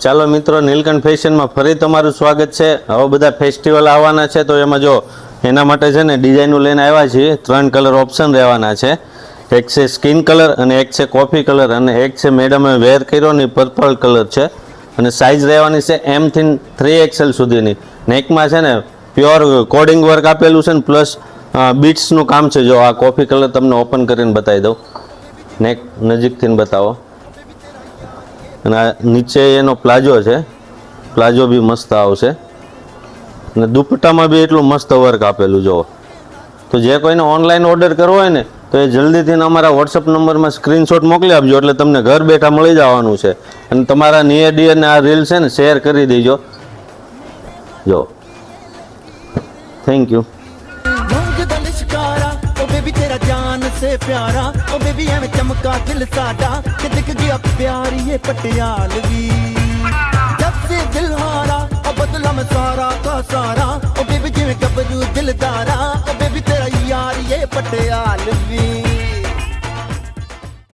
ચાલો મિત્રો, નીલકંઠ ફેશનમાં ફરી તમારું સ્વાગત છે। હવે બધા ફેસ્ટિવલ આવવાના છે, તો એમાં જો એના માટે છે ને ડિઝાઇનો લઈને આવ્યા છીએ। 3 કલર ઓપ્શન રહેવાના છે। એક છે સ્કિન કલર અને એક છે કોફી કલર અને એક છે મેડમે વેર કર્યો ને પર્પલ કલર છે। અને સાઇઝ રહેવાની છે M થી 3XL સુધીની। નેકમાં છે ને પ્યોર કોડિંગ વર્ક આપેલું છે ને પ્લસ બીટ્સનું કામ છે। જો આ કોફી કલર તમને ઓપન કરીને બતાવી દઉં, નેક નજીકથી બતાવો। અને આ નીચે એનો પ્લાઝો છે, પ્લાઝો બી મસ્ત આવશે અને દુપટ્ટામાં બી એટલું મસ્ત વર્ક આપેલું જો। તો જે કોઈને ઓનલાઈન ઓર્ડર કરવો હોય ને તો એ જલ્દીથી અમારા વોટ્સઅપ નંબરમાં સ્ક્રીનશોટ મોકલી આપજો, એટલે તમને ઘર બેઠા મળી જવાનું છે। અને તમારા નિયર ડિયરને આ રીલ છે ને શેર કરી દેજો જો। Thank you. तेरा जान से प्यारा ओ बेबी एवें चमका दिल साडा कि दिख गया प्यार ये पटियालवी। जब से दिल हारा ओ बदला मैं सारा का सारा ओ बेबी जिवें गबरू दिलदारा ओ बेबी तेरा यार ये पटियालवी।